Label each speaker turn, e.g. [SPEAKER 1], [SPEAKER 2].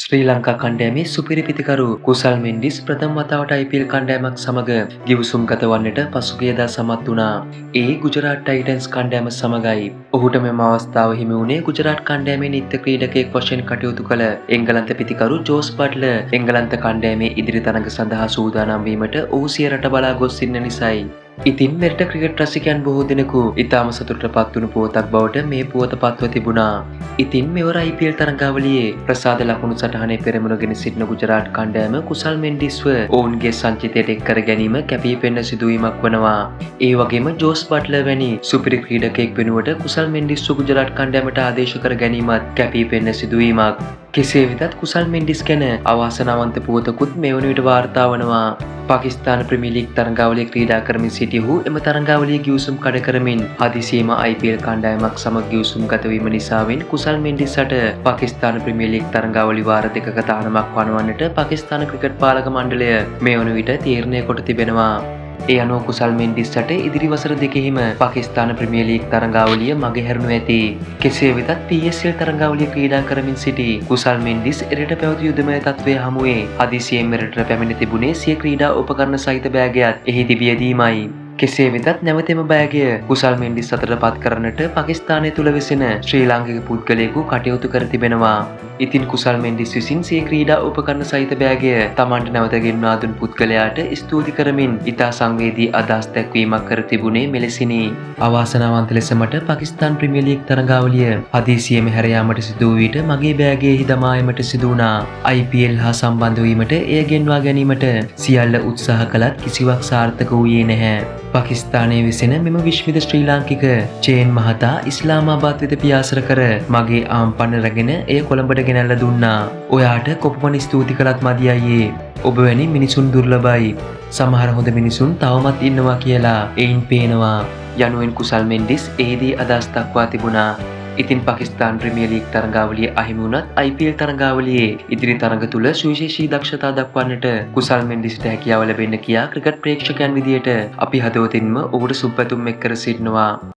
[SPEAKER 1] ශ්‍රී ලංකා කණ්ඩායමේ සුපිරි පිතිකරු කුසල් මෙන්ඩිස් ප්‍රථම වතාවට IPL කණ්ඩායමක් සමග ගිවිසුම්ගත වන්නට පසුගියදා සමත් වුණා. ඒ ගුජරාට් ටයිටන්ස් කණ්ඩායම සමගයි. ඔහුට මෙම අවස්ථාව හිමි වුණේ ගුජරාට් කණ්ඩායමේ නිත්‍ය ක්‍රීඩකයෙක් වශයෙන් කටයුතු කළ එංගලන්ත පිතිකරු ජෝස් බට්ලර් එංගලන්ත කණ්ඩායමේ ඉදිරි තරඟ සඳහා සූදානම් වීමට ඔහු සිය රට බලා ගොස් සිටින නිසායි. ඉතින් මෙරට ක්‍රිකට් රසිකයන් බොහෝ දෙනෙකු ඉතාම සතුටටපත් වුණු පුවතක් බවට මේ පුවත පත්ව තිබුණා. ඉතින් මෙවර IPL තරඟාවලියේ ප්‍රසාද ලකුණු සටහනේ පෙරමුණගෙන සිටින ගුජරාට් කණ්ඩායම කුසල් මෙන්ඩිස්ව ඔවුන්ගේ සංචිතයට එක් කර ගැනීම කැපී පෙනෙන සිදුවීමක් වනවා. ඒ වගේම ජෝස් බට්ලර් වැනි සුපිරි ක්‍රීඩකයෙක් වෙනුවට කුසල් මෙන්ඩිස්ව ගුජරාට් කණ්ඩායමට ආදේශ කර ගැනීමත් කැපී පෙනෙන සිදුවීමක්. කෙසේ වෙතත් කුසල් මෙන්ඩිස් ගැන අවාසනාවන්ත පුවතකුත් මේ වන විට වාර්තා වනවා. පාකිස්තාන ප්‍රීමියර් ලීග් තරඟාවලියේ ක්‍රීඩා කරමින් සිටි ඔහු එම තරඟාවලියේ ගිවිසුම් කඩ කරමින් හදිසියේම IPL කණ්ඩායමක් සමග ගිවිසුම් ගත වීම නිසාවෙන් කුසල් මෙන්ඩිස්ට පාකිස්තාන ප්‍රීමියර් ලීග් තරඟාවලි වාර දෙකක තානමක් පනවන්නට පාකිස්තාන ක්‍රිකට් පාලක මණ්ඩලය මේ වන විට තීරණය කොට තිබෙනවා. ඒ අනුව කුසල් මෙන්ඩිස්ට ඉදිරි වසර දෙකෙහිම පාකිස්තාන ප්‍රීමියර් ලීග් තරඟාවලිය මගහැරනු ඇති. කෙසේ වෙතත් PSL තරඟාවලිය ක්‍රීඩා කරමින් සිටි කුසල් මෙන්ඩිස් එරට පැවති යුදමය තත්ත්වය හමුවේ හදිසියෙන් මෙරටට පැමිණ තිබුණේ සිය ක්‍රීඩා උපකරණ සහිත බෑගයත් එහි තිබියදීමයි. කෙසේ වෙතත් නැවතෙම බෑගය කුසල් මෙන්ඩිස් අතට පත් කරන්නට පාකිස්තානය තුළ වෙසෙන ශ්‍රී ලාංකික පුද්ගලයෙකු කටයුතු කර තිබෙනවා. ඉතින් කුසල් මෙන්ඩිස් විසින් සිය ක්‍රීඩා උපකරණ සහිත බෑගය තමන්ට නැවත ගෙන්වා දුන් පුද්ගලයාට ස්තුති කරමින් ඉතා සංවේදී අදහස් දැක්වීමක් කර තිබුණේ මෙලෙසිනි. අවාසනාවන්ත ලෙස මට පාකිස්තාන් ප්‍රීමියර් ලීග් තරඟාවලිය හදිසියෙම හැර යාමට සිදු වූ විට මගේ බෑගයෙහි දමා යාමට සිදු වුණා. IPL හා සම්බන්ධ වීමට එය ගෙන්වා ගැනීමට සියල්ල උත්සාහ කළත් කිසිවක් සාර්ථක වූයේ නැහැ. පාකිස්තානයේ වෙසෙන මෙම විශ්මිත ශ්‍රී ලාංකික චේන් මහතා ඉස්ලාමාබාද් වෙත පියාසර කර මගේ ආම්පන්න රැගෙන එය කොළඹට ගෙනල්ලා දුන්නා. ඔයාට කොපමණ ස්තුති කළත් මදි අයියේ. ඔබ වැනි මිනිසුන් දුර්ලභයි. සමහර හොඳ මිනිසුන් තවමත් ඉන්නවා කියලා එයින් පේනවා. යනුවෙන් කුසල් මෙන්ඩිස් එහිදී අදහස් දක්වා තිබුණා. ඉතින් පාකිස්තාන් ප්‍රීමියර් ලීග් තරඟාවලියේ අහිමි වුණත් IPL තරඟාවලියේ ඉදිරි තරඟ තුල සුවිශේෂී දක්ෂතා දක්වන්නට කුසල් මෙන්ඩිස්ට හැකියාව ලැබෙන්න කියා ක්‍රිකට් ප්‍රේක්ෂකයන් විදියට අපි හදවතින්ම ඔහුට සුබපැතුම් එක් කර සිටිනවා.